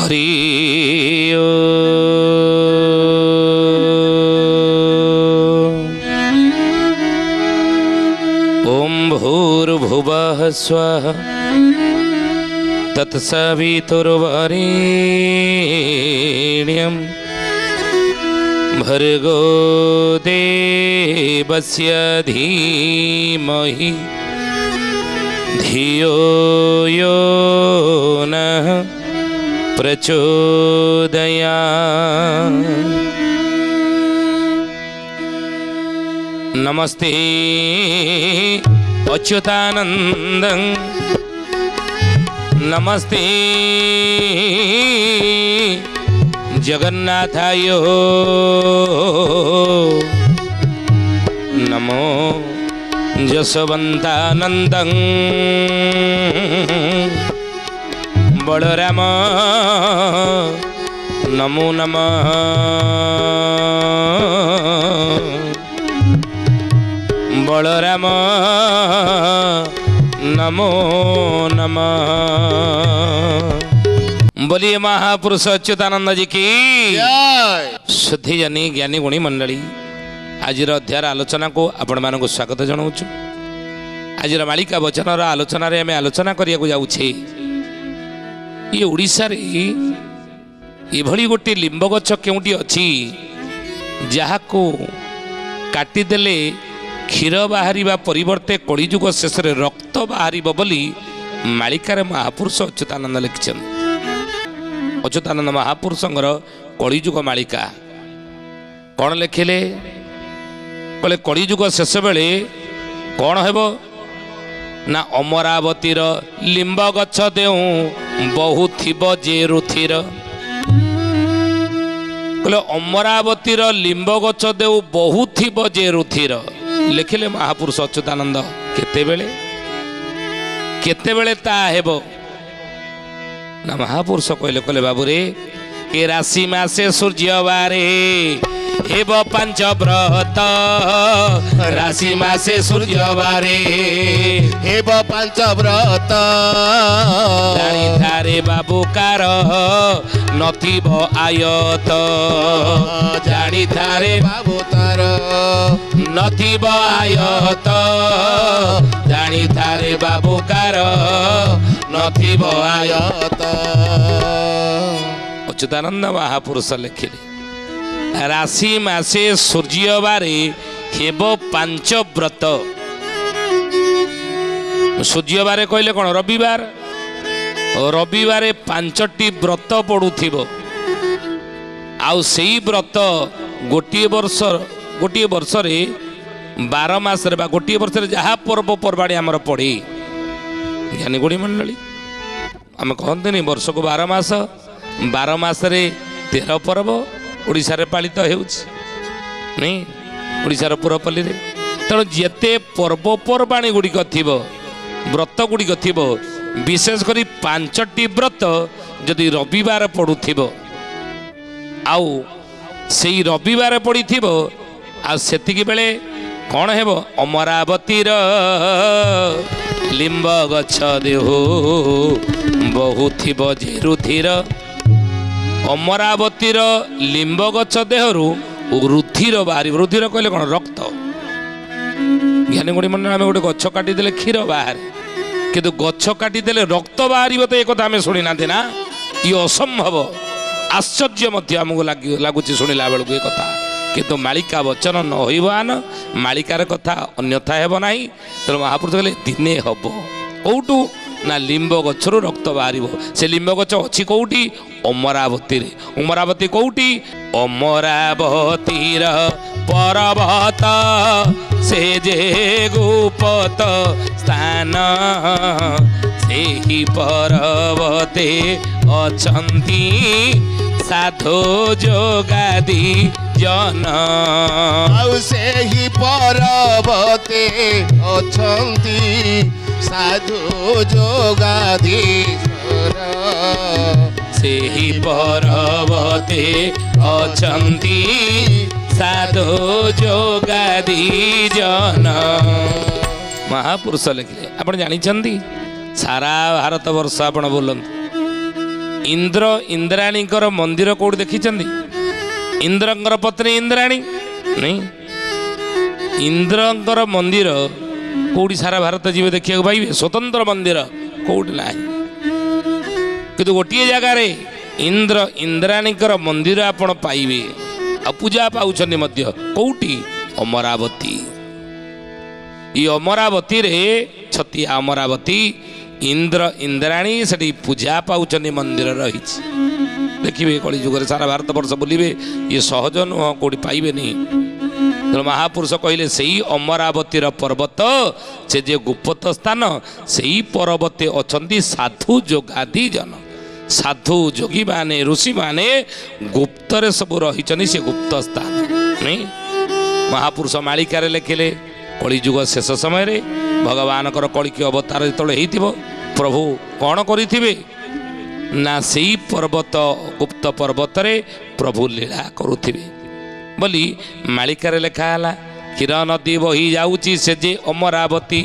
हरि ओम भूर्भुवः स्वः तत्सवितुर्वरेण्यं भर्गो देवस्य धीमहि धियो यो नः प्रचोदयात्। नमस्ते अच्युतानंदं नमस्ते जगन्नाथाय नमो जसवन्तानंदं बलराम नमो नमः बलराम नमो नमः। बोलिए महापुरुष अच्युतानंद जी की शुद्धि जनी ज्ञानी गुणी मंडली आज अध्याय आलोचना को आपण मानक स्वागत जनाऊँ। आज मालिका वचन आलोचना रे आमे आलोचना करिया को जाउछे ये ओडिसा रे एभली गोटे लिंब गछ केउटी अछि जहाको काटिदेले क्षीर बाहर परिवर्ते कलिजुग शेष रक्त बाहर बोली मालिकार महापुरुष अच्युतानंद लिखिछन। अच्युतानंद महापुरुषंकर कलिजुग मालिका कौन लिखिले कहले कलिजुग शेष बेले कौन हेबो ना अमरावतीर लिंब गछ देऊ बहु थिब जे रुथिर कहले अमरावतीर लिंब गछ देऊ बहु थिब जे रुथिर लिखिले महापुरुष अच्युतानंद। केतेबेले ता हेबो ना महापुरुष कहले कहले बाबू रे ए राशि मासे सूर्य बारे हेब पंच व्रत राशि मासे सूर्य बारे हेब पंच व्रत जानी थारे बाबू कार नथिब आयत जानी थारे बाबू तार नथिब आयत जानी थारे बाबू कार नथिब आयत। अच्युतानंद महापुरुष लिखिले राशि मासे सूर्य बारे हेब पांच व्रत। सूर्य बारे कहले कौन रविवार रविवार पांचटी व्रत पड़ुथिबो आउ सेई व्रत गोटे वर्ष रे 12 मास रे बा गोटे वर्ष रे जहा पर्व पर्वाणी आमर पड़े ज्ञानी गुणी मंडली आम कहते वर्ष को 12 मास 12 मास रे 13 पर्व ओडिशा रे पालित होउछि ओडिशा रो पुरपल्ली रे तेणु जेते पर्वपर्वाणी गुड़िक थिबो व्रत गुड़िक थिबो विशेष करी 5टी व्रत जदि रविवार पड़ुथिबो आउ सेई रविवार पड़िथिबो आ सेतिकी बेले कौन हेबो अमरावतीर लिंब गछ देहु बहु थिबो जे रुधिर अमरावतीर लिंब गछ देहरु रुधिर बाहर रुधिर कहले कौन रक्त ज्ञानी गुणी मंडल आम गोटे गछ काटिदेले क्षीर बाहर किंतु गछ काटिदेले रक्त बाहर तो एक आम शुणी ना ना ये असंभव आश्चर्य आमको लगुच शुणिला बेलू ये कथा किंतु मालिका वचन न होइबान मालिकार कथा अन्यथा हेब नाही। तेणु महापुरुष कहले दिने हब कौटू ना लिंब गछरु रक्त बाहर से लिंब गछ अच्छी कौटी अमरावती रे अमरावती कौटी अमरावतीर पर्वत से जे गुपत स्थान सेही पर्वते अछंती साधो जोगादी जन आउ सेही पर्वते अछंती साधु जोगाधीश्वर सेही पर्वते अछंती साधु जोगादी जन। महापुरुष लिखिले आपण जानिछंती सारा भारत वर्ष आपण बोलंतु इंद्र इंद्राणी मंदिर कौट देखी इंद्र पत्नी इंद्राणी नहीं इंद्र मंदिर कौटी सारा भारत जीव देखा पाइबे स्वतंत्र मंदिर कौट ना कि गोटे जगार इंद्र इंद्राणी मंदिर आपण पाइबे आ पूजा पाउछन्ति मध्य कौटी अमरावती ये अमरावती रे छतिया अमरावती इंद्र इंद्राणी से पूजा पाउछन्ति मंदिर रही देखिए कली जुग सारा भारत वर्ष बुलिबे ये सहज नुह कौटी पाइबे नहीं तो महापुरुष कहले से अमरावतीर पर्वत से जे गुप्त स्थान से पर्वते अछंती साधु जोगादि जन साधु जोगी माने ऋषि माने गुप्तरे सब रही से गुप्त स्थान नहीं महापुरुष मालिकार लिखिले कली जुग शेष समय रे भगवान कलिकी अवतार जो प्रभु कौन करिथिबे ना सेई पर्वत गुप्त पर्वत रे प्रभु लीला करुथिबे बोली मालिकार लेखाला क्षीर नदी बही जाऊँगी से जे अमरावती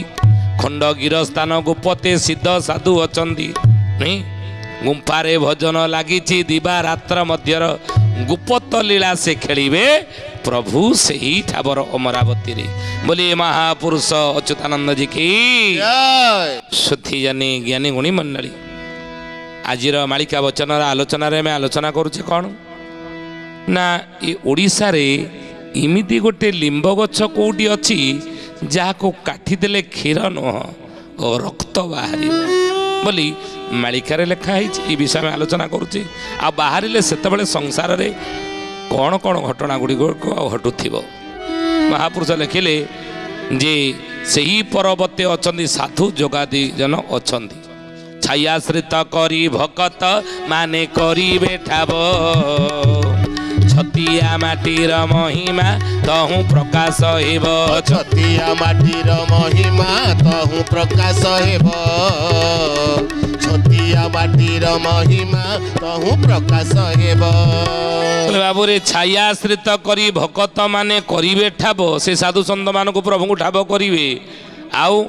खंडगिर स्थान गुप्ते सिद्ध साधु अचंदी नहीं गुंफारे भजन लगी दिवा रात्र मध्यर गुप्त लीला से खेलिबे प्रभु से ही ठावर अमरावती रे बोली महापुरुष अच्युतानंद जी की शुद्धि जानी ज्ञानी गुणी मंडली आजिर मालिका वचन आलोचना रे मैं आलोचना करुचे कौन ना ये ओडिशा रे इमिति गोटे लिंब गछ कोटी अच्छी जहाँ काटी देले क्षीर नुह और रक्त बाहर बोली मालिकार लिखाई ये विषय में आलोचना करुचे आ बाहर से संसार रे कौन कौन घटना गुड़िक घटुथिबो महापुरुष लिखिले जे सही पर्वते अछंती साधु जोगादि जन अछंती छायाश्रित करी भकत माने करी बेठाब छतिया माटीर महिमा तहु प्रकाश हेब छतिया माटीर महिमा तहु प्रकाश हेब छतिया माटीर महिमा तहु प्रकाश हेब बाबू रे छायाश्रित करी भकत माने करिवे ठाब से साधु संत मान को प्रभु को ठाब करिवे आउ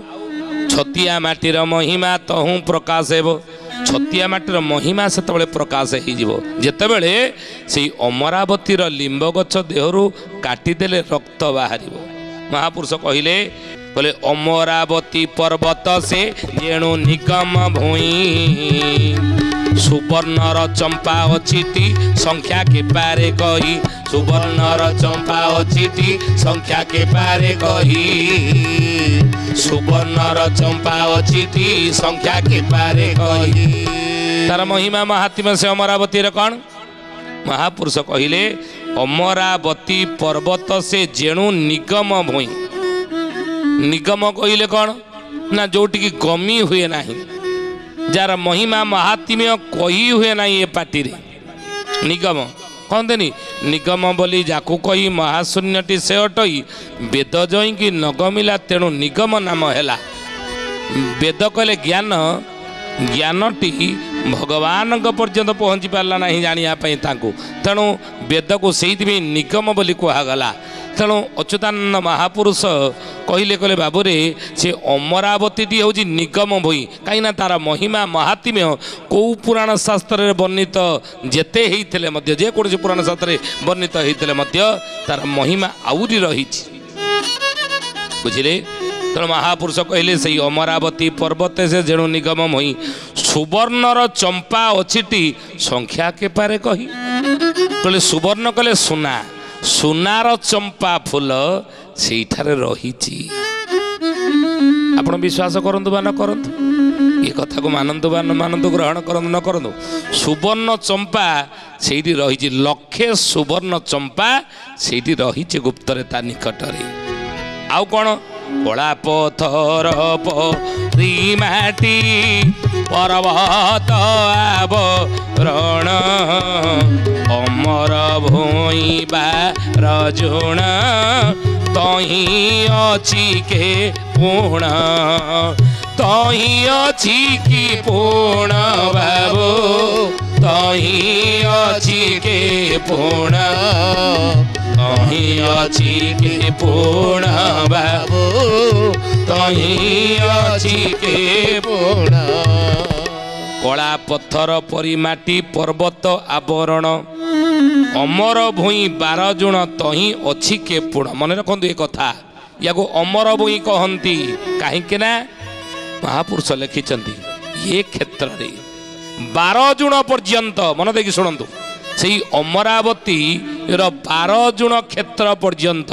छतिया माटीर महिमा तहु प्रकाश हेब छतिया माटीर महिमा से प्रकाश होतेबले से अमरावतीर लिंब गछ देहरु काटिदेले रक्त बाहर महापुरुष कहले बोले अमरावती पर्वत से जेणु निगम भूई सुवर्णर चंपा अचिटी संख्या के पारे कही सुवर्णर चंपा अचिटी संख्या के पारे कही सुवर्णर चंपा अचिटी संख्या के पारे कही तार महिमा महात्म्य से अमरावती कौन महापुरुष कहले अमरावती पर्वत से जेणु निगम भूई निगम कहले कौन ना जोटी गमी हुए नहीं जार महिमा महात्म्य कही हुए ना ये पार्टी रे निगम कहते निगम बोली जाकू कही महाशून्यटी से अटई वेद जई कि नगमिला तेणु निगम नाम है वेद कहले ज्ञान ज्ञानटी भगवान पर्यंत पहुँची पारा ना जानापी तेणु वेद को से निगम बोली कहगला तेणु अच्युतानंद महापुरुष कहले कहले बाबूरे से अमरावती टी हूँ निगम भई कहीं तार महिमा महात्म्य कौ पुराण शास्त्र वर्णित जेते होते जेकोसी पुराण शास्त्र वर्णित होते तार महिमा आउरी रही बुझे तेणु महापुरुष कहले से अमरावती पर्वत से जेणु निगम भई सुवर्णर चंपा अचिटी संख्या के पारे कही कहले सुवर्ण कहले सुना सुनार चंपा फूल से रही आप विश्वास करंतु बा न करंतु ये कथा को मानंतु बा न मानंतु ग्रहण करंतु न करंतु सुवर्ण चंपा से रही लक्षे सुवर्ण चंपा से रही गुप्तरे ता निकटरे आउ कौन कला पथर परी माटी पर्वत आवरण अमर भूई बारजुण तही अछि के पूर्ण तही अछि कि पूर्ण बाबू तही अछि के पूर्ण तही अछि के पूर्ण बाबू तही अछि के पूर्ण कला पत्थर परी माटी पर्वत आवरण अमर भूई 12 जुण तही अच्छी के पुण मन रखु ये कथा या अमर भूई कहती कहीं महापुरुष लिखिं ये क्षेत्र में 12 जुण पर्यंत मन देखिए शुणु से अमरावती 12 जुण क्षेत्र पर्यंत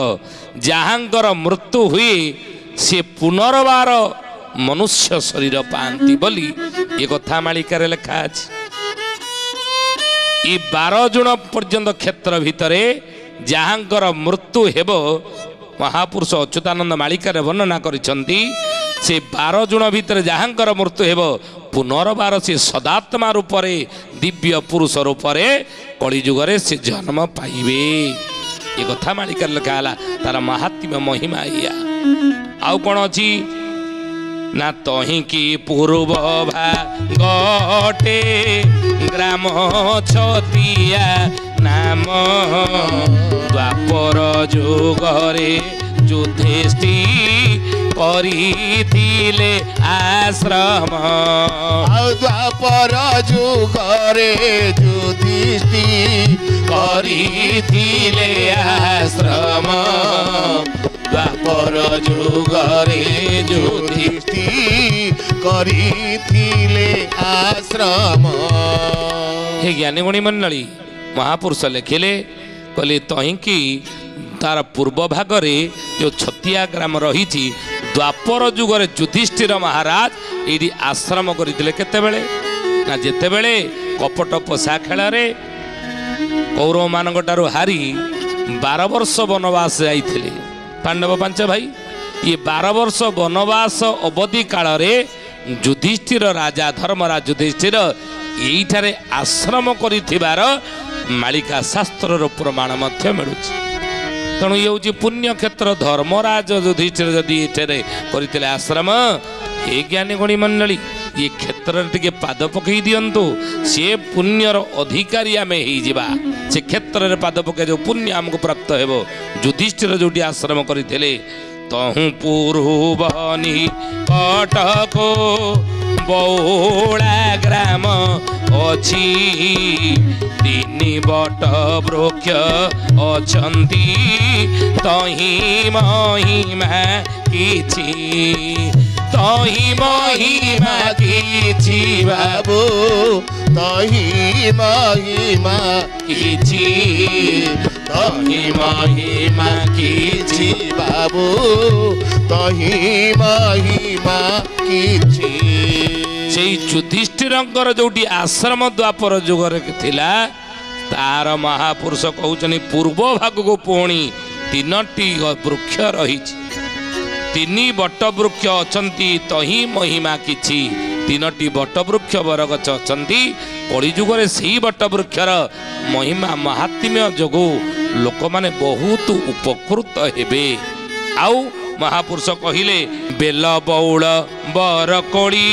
जहाँकर मृत्यु हुए से पुनर्बार मनुष्य शरीर पाती बोली ये कथा मालिकार लिखा अछि। ये 12 जुण पर्यंत क्षेत्र भितर जहाँकर मृत्यु हेब महापुरुष अच्युतानंद मालिकार वर्णना करिसेंती से 12 जुण भितर जहाँकर मृत्यु हेब पुनर्बार से सदात्मा रूप दिव्य पुरुष रूप कलिजुगे से जन्म पाइबे ये कथा मालिकार लिखा तार महात्म्य महिमा या आउ कौन अच्छी ना तही की पूर्व भागटे ग्राम छतिया नाम द्वापर जुगरे युधिष्ठि करिथिले आश्रम द्वापर जुगरे युधिष्ठि करिथिले आश्रम द्वापर जुगरे युधिष्ठि करिथिले आश्रम। हे ज्ञानी गुणी मंडली महापुरुष लिखिले कहले तही कि तार पूर्व भागरे जो छतिया ग्राम रही द्वापर जुगरे युधिष्ठिर महाराज ये आश्रम करते केतेबेले ना जेतेबेले कपट पोषा खेल कौरव मानू हारी 12 वर्ष वनवास जाइथिले पांडव 5 भाई ये 12 वर्ष वनवास अवधि काल रे युधिष्ठिर राजा धर्मराज युधिष्ठिर यहीठारे आश्रम करिथिबार मालिका शास्त्र प्रमाण मिलूँ तेणु ये हूँ पुण्य क्षेत्र धर्मराज युधिष्ठिर जदि ये करते आश्रम हे ज्ञानी गुणी मंडली ये क्षेत्र टे पाद पकई दिंतु सी पुण्यर अधिकारी आम हो से क्षेत्र में पाद पकई जो पुण्य आमको प्राप्त हो युधिष्ठिर जो आश्रम करते तहु पूर्वनी कटक बौला ग्राम अच्छी 3 बट वृक्ष अछंती तही महिमा किछि तही महिमा किछि बाबू तही महिमा किछि तही महिमा किछि बाबू तही महिमा किछि। से युधिष्ठिरंकर जोटी आश्रम द्वापर जुगर थिला तार महापुरुष कहउचनी पूर्व भाग को पुणी 3टी वृक्ष रही 3 बट वृक्ष अछंती तही महिमा किछि 3टी बट वृक्ष बरगछ अछंती कलिजुगे से बट वृक्षर महिमा महात्म्य जोगु लोक माने बहुत उपकृत हेबे। आउ महापुरुष कहिले बेल बौल बरकोड़ी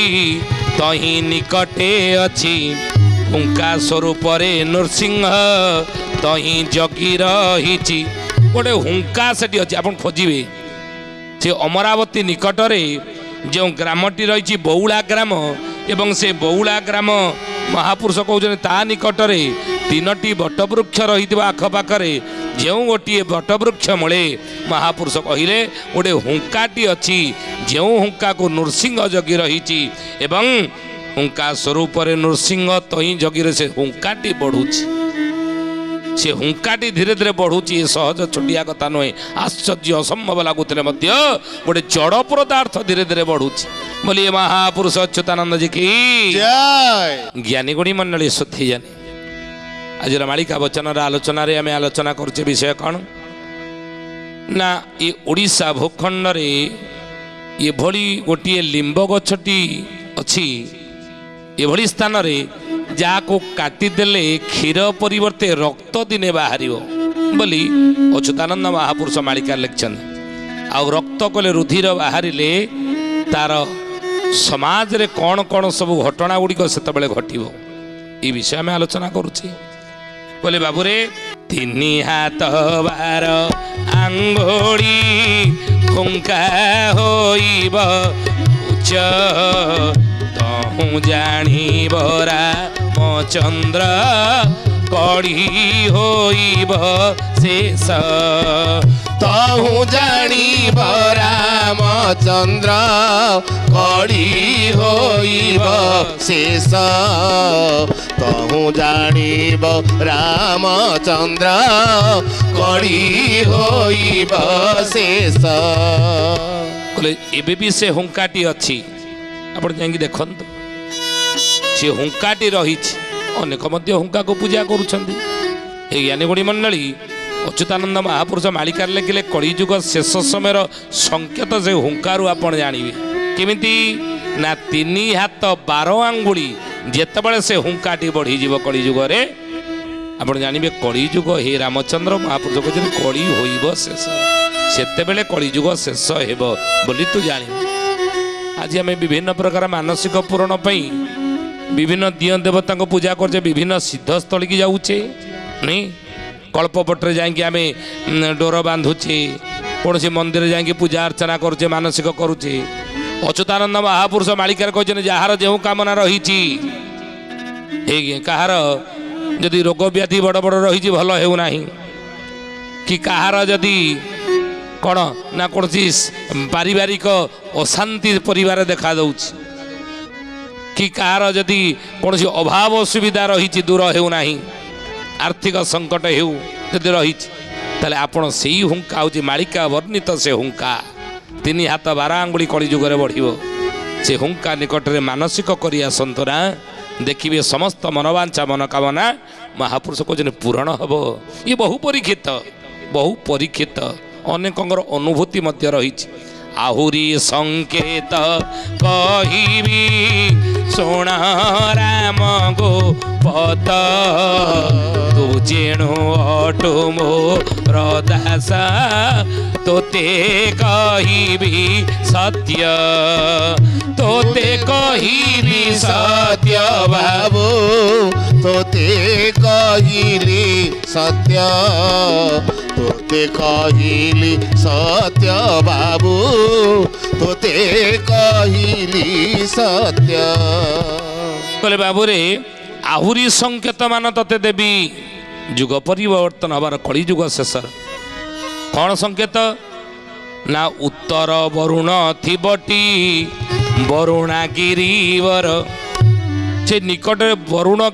तही निकटे अछि हुंका स्वरूप नृसिंह तही जगी रही गोटे हुंका सेठी अच्छी आप खोजे से अमरावती निकटरे जो ग्रामटी रही बौला ग्राम एवं से बौला ग्राम महापुरुष कहते ता निकटरे 3टी बटवृक्ष रही आखपाखे जो गोटे बटवृक्ष मूले महापुरुष कहले गोटे हुंकाटी अच्छी जो हुंका को नृसिंह जगी रही एवं हुंका स्वरूप नृसिंह तही जगी से हुंकाटी बढ़ुची से हुंकाटी धीरे धीरे बढ़ुची सहज छोटिया कथा नुहे आश्चर्य असंभव लगुले गोटे जड़ पदार्थ धीरे धीरे बढ़ुची बोलिए महापुरुष अच्युतानंद जी की ज्ञानी गुणी मंडली शुद्धि जानी आज मालिका वचन आलोचन आम आलोचना करुचे विषय कौन ना ये ओडिशा भूखंड रे ये भली गोटे लिंब गछटी अच्छी ये भली स्थान रे जाको काटिदेले क्षीर परिवर्ते रक्त दिने बाहर बोली अच्युतानंद महापुरुष मालिका लिखिं आउ रक्त कले रुधिर बाहर तार समाज रे कौन कौन सब घटना गुड़िक से घटव ये विषय में आलोचना करुचे बोले बाबूरे 3 हाथ 12 आंगुड़ी हुंका होइब उच्च तहु ଜାଣିବ ରାମଚନ୍ଦ୍ର କଳି ହୋଇବ ଶେଷ। ତହୁଁ ଜାଣିବ ରାମଚନ୍ଦ୍ର କଳି ହୋଇବ ଶେଷ। ତହୁଁ ଜାଣିବ ରାମଚନ୍ଦ୍ର କଳି ହୋଇବ ଶେଷ। କହିଲେ ଏବେ ବି ସେ ହୁଙ୍କାଟି ଅଛି, ଆପଣ ଯାଇକି ଦେଖନ୍ତୁ ସେ ହୁଙ୍କାଟି ରହିଛି। ଅନେକ ମଧ୍ୟ ହୁଙ୍କାକୁ ପୂଜା କରୁଛନ୍ତି। ଏ ଜ୍ଞାନୀଗୁଣୀ ମଣ୍ଡଳୀ ଅଚ୍ୟୁତାନନ୍ଦ ମହାପୁରୁଷ ମାଳିକାରେ ଲେଖିଲେ କଳିଯୁଗ ଶେଷ ସମୟର ସଂକେତ ସେ ହୁଙ୍କାରୁ ଆପଣ ଜାଣିବେ। କେମିତି ନା 3 ହାତ 12 ଆଙ୍ଗୁଳି ଯେତେବେଳେ ସେ ହୁଙ୍କାଟି ବଢ଼ିଯିବ କଳିଯୁଗରେ ଆପଣ ଜାଣିବେ କଳିଯୁଗ ହେ ରାମଚନ୍ଦ୍ର ମହାପୁରୁଷ କହିଛନ୍ତି କଳି ହୋଇବ ଶେଷ। ସେତେବେଳେ କଳିଯୁଗ ଶେଷ ହେବ ବୋଲି ତୁ ଜାଣିବୁ। ଆଜି ଆମେ ବିଭିନ୍ନ ପ୍ରକାର ମାନସିକ ପୂରଣ ପାଇଁ ବିଭିନ୍ନ ଦିଅ ଦେବତାଙ୍କୁ ପୂଜା କରୁଛେ, ବିଭିନ୍ନ ସିଦ୍ଧସ୍ଥଳୀକି ଯାଉଛେ ନାଇଁ। କଳ୍ପପଟରେ ଯାଇକି ଆମେ ଡୋର ବାନ୍ଧୁଛେ, କୌଣସି ମନ୍ଦିରରେ ଯାଇକି ପୂଜା ଅର୍ଚ୍ଚନା କରୁଛେ, ମାନସିକ କରୁଛେ। ଅଚ୍ୟୁତାନନ୍ଦ ମହାପୁରୁଷ ମାଳିକାରେ କହିଛନ୍ତି ଯାହାର ଯେଉଁ କାମନା ରହିଛି, କାହାର ଯଦି ରୋଗ ବ୍ୟାଧି ବଡ଼ ବଡ଼ ରହିଛି ଭଲ ହେଉନାହିଁ, କି କାହାର ଯଦି କ'ଣ ନା କୌଣସି ପାରିବାରିକ ଅଶାନ୍ତି ପରିବାର ଦେଖାଦେଉଛି, କି କାହାର ଯଦି କୌଣସି ଅଭାବ ଅସୁବିଧା ରହିଛି ଦୂର ହେଉନାହିଁ, ଆର୍ଥିକ ସଙ୍କଟ ହେଉ ଯଦି ରହିଛି, ତାହେଲେ ଆପଣ ସେଇ ହୁଙ୍କା ହେଉଛି ମାଳିକା ବର୍ଣ୍ଣିତ ସେ ହୁଙ୍କା 3 ହାତ 12 ଆଙ୍ଗୁଳି କଳିଯୁଗରେ ବଢ଼ିବ। ସେ ହୁଙ୍କା ନିକଟରେ ମାନସିକ କରି ଆସନ୍ତୁ ନା, ଦେଖିବେ ସମସ୍ତ ମନବାଞ୍ଛା ମନକାମନା ମହାପୁରୁଷ କହୁଛନ୍ତି ପୂରଣ ହେବ। ଇଏ ବହୁ ପରୀକ୍ଷିତ ଅନେକଙ୍କର ଅନୁଭୂତି ମଧ୍ୟ ରହିଛି। ଆହୁରି ସଂକେତ କହିବି ଶୁଣ ରାମ ଗୋପତ, ତୁ ଯେଣୁ ଅଟୁ ମୋର ଦାସ, ତୋତେ କହିବି ସତ୍ୟ, ତୋତେ କହିବି ସତ୍ୟ ବାବୁ ତୋତେ କହିଲି ସତ୍ୟ, ତୋତେ କହିଲି ସତ୍ୟ ବାବୁ, ତୋତେ କହିଲି ସତ୍ୟ। କହିଲେ ବାବୁରେ ଆହୁରି ସଂକେତ ମାନ ତତେ ଦେବି, ଯୁଗ ପରିବର୍ତ୍ତନ ହବାର କଳିଯୁଗ ଶେଷରେ। କ'ଣ ସଂକେତ ନା ଉତ୍ତର ବରୁଣ ଥିବଟି ବରୁଣା ଗିରିବର, ସେ ନିକଟରେ ବରୁଣା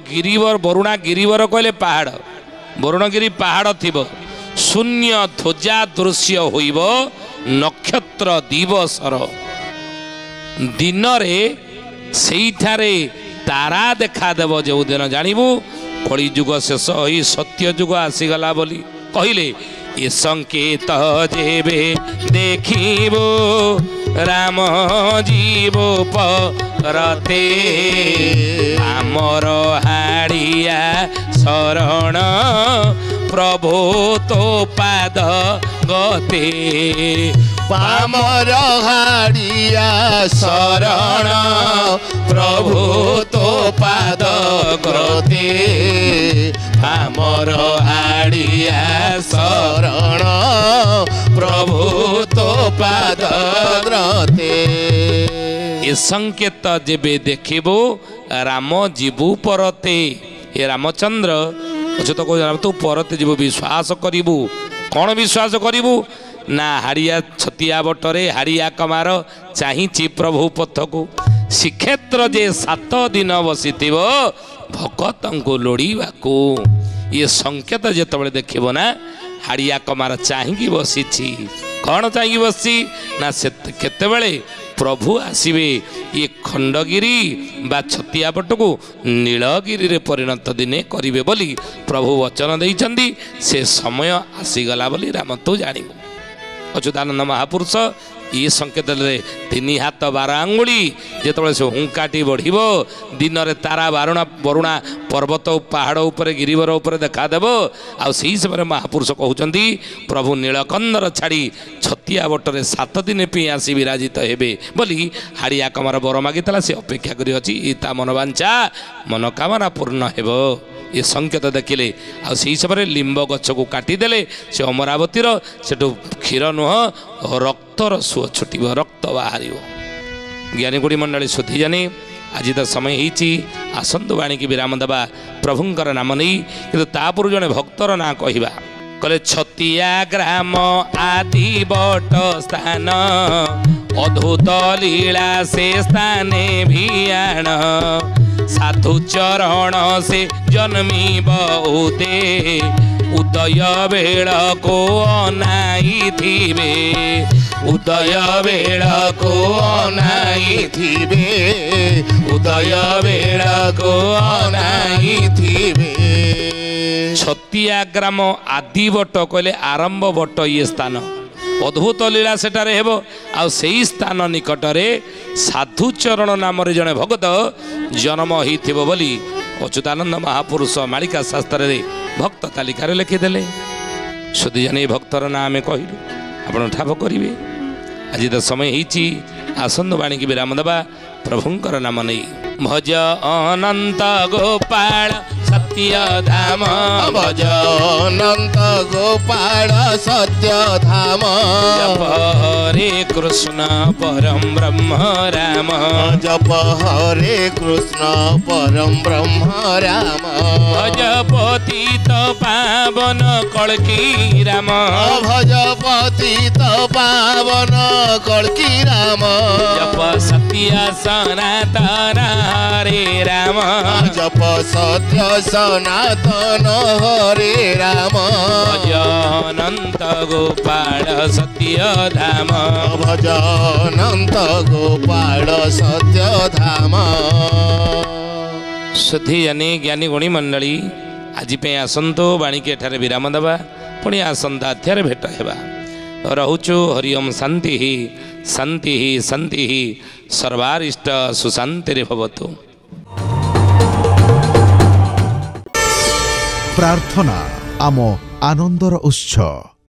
ଗିରିବର କହିଲେ ପାହାଡ଼, ବରୁଣଗିରି ପାହାଡ଼ ଥିବ। ଶୂନ୍ୟ ଧ୍ୱଜା ଦୃଶ୍ୟ ହୋଇବ ନକ୍ଷତ୍ର ଦିବସର, ଦିନରେ ସେଇଠାରେ ତାରା ଦେଖାଦେବ। ଯେଉଁଦିନ ଜାଣିବୁ କଳିଯୁଗ ଶେଷ ହୋଇ ସତ୍ୟ ଯୁଗ ଆସିଗଲା ବୋଲି କହିଲେ। ଏ ସଂକେତ ଯେବେ ଦେଖିବୁ ରାମ ଯିବ ପରତେ, ଆମର ହାଡ଼ିଆ ଶରଣ ପ୍ରଭୁ ତୋ ପାଦ ଗତେ, ଆମର ହାଡ଼ିଆ ଶରଣ ପ୍ରଭୁ ତୋ ପାଦ ଗତେ, ଆମର ହାଡ଼ିଆ ଶରଣ ପ୍ରଭୁ ତୋ ପାଦ ଗ୍ରତେ। ଏ ସଂକେତ ଯେବେ ଦେଖିବୁ ରାମ ଯିବୁ ପରତେ, ଏ ରାମଚନ୍ଦ୍ର ଅଚ୍ୟୁତ କହୁଛନ୍ତି ତୁ ପରତେ ଯିବୁ, ବିଶ୍ୱାସ କରିବୁ। କ'ଣ ବିଶ୍ୱାସ କରିବୁ ନା ହାଡ଼ିଆ ଛତିଆ ବଟରେ ହାଡ଼ିଆ କମାର ଚାହିଁଛି ପ୍ରଭୁ ପଥକୁ, ଶ୍ରୀକ୍ଷେତ୍ର ଯେ 7 ଦିନ ବସିଥିବ ଭକତଙ୍କୁ ଲୋଡ଼ିବାକୁ। ଇଏ ସଂକେତ ଯେତେବେଳେ ଦେଖିବ ନା ହାଡ଼ିଆ କମାର ଚାହିଁକି ବସିଛି। କ'ଣ ଚାହିଁକି ବସିଛି ନା କେତେବେଳେ ପ୍ରଭୁ ଆସିବେ ଇଏ ଖଣ୍ଡଗିରି ବା ଛତିଆ ପଟକୁ ନୀଳଗିରିରେ ପରିଣତ ଦିନେ କରିବେ ବୋଲି ପ୍ରଭୁ ବଚନ ଦେଇଛନ୍ତି। ସେ ସମୟ ଆସିଗଲା ବୋଲି ରାମ ତୁ ଜାଣିବୁ। ଅଚ୍ୟୁତାନନ୍ଦ ମହାପୁରୁଷ ଏ ସଂକେତରେ 3 ହାତ 12 ଆଙ୍ଗୁଳି ଯେତେବେଳେ ସେ ହୁଙ୍କାଟି ବଢ଼ିବ, ଦିନରେ ତାରା ବରୁଣା ପର୍ବତ ପାହାଡ଼ ଉପରେ ଗିରିବର ଉପରେ ଦେଖାଦେବ। ଆଉ ସେହି ସମୟରେ ମହାପୁରୁଷ କହୁଛନ୍ତି ପ୍ରଭୁ ନୀଳକନ୍ଦର ଛାଡ଼ି ଛତିଆ ବଟରେ 7 ଦିନ ପାଇଁ ଆସି ବିରାଜିତ ହେବେ ବୋଲି ହାଡ଼ିଆ କମାର ବର ମାଗିଥିଲା। ସେ ଅପେକ୍ଷା କରି ଅଛି, ତା ମନବାଞ୍ଛା ମନକାମନା ପୂର୍ଣ୍ଣ ହେବ। ଏ ସଂକେତ ଦେଖିଲେ ଆଉ ସେହି ସମୟରେ ଲିମ୍ବ ଗଛକୁ କାଟିଦେଲେ ସେ ଅମରାବତୀର ସେଠୁ କ୍ଷୀର ନୁହଁ ରକ୍ତର ସୁଅ ଛୁଟିବ, ରକ୍ତ ବାହାରିବ। ଜ୍ଞାନୀଗୁଡ଼ି ମଣ୍ଡଳୀ ସୁଧି ଜାନି आज तो समय होती आसतु बाणीकी विराम देवा प्रभुंकर नाम नहीं कि तापूर्व जड़े भक्तर ना कहवा कहले छतिया ग्राम आदि बट स्थान अद्भुत लीला से स्थाने भियाण साधु चरण से जन्मी बहुते उदय बेल को अनाई थिबे उदय बेल को अनाई थिबे उदय बेल को अनाई थिबे छतिया ग्राम आदि बट कहले आरंभ बट ये स्थान अद्भुत लीला सेठारे हेबो आ सेही स्थान निकटरे साधुचरण नाम जड़े भगत जन्म होइथिबो बोली अच्युतानंद महापुरुष मालिका शास्त्र भक्त तालिकार लिखिदेले सुधीजनी भक्तर ना आम कहलु आपण ठाप करेंगे आज तो समय होती आसंद बाणी की विराम देवा प्रभुंकर नाम नहीं भज अनंत गोपाल सत्य धाम भज अनंत गोपाल सत्य धाम जप हरे कृष्ण परम ब्रह्म राम जप हरे कृष्ण परम ब्रह्म राम भज पतित पावन कल्की राम भज पतित पावन कल्की राम जप सत्य सनातन हरे राम जप सत्य सनातन हरे राम भज अनंत गोपाल सत्य धाम भज अनंत गोपाल सत्य धाम सुधी जानी ज्ञानी गुणी मंडली आज आसतु बाणी के एठारे विराम देवा पुणी आसंता अध्याय भेट हेबा रहुचु हरिओम शांति शांति शांति सर्वारिष्ट सुशांति भवतु। प्रार्थना आम आनंदर उत्स।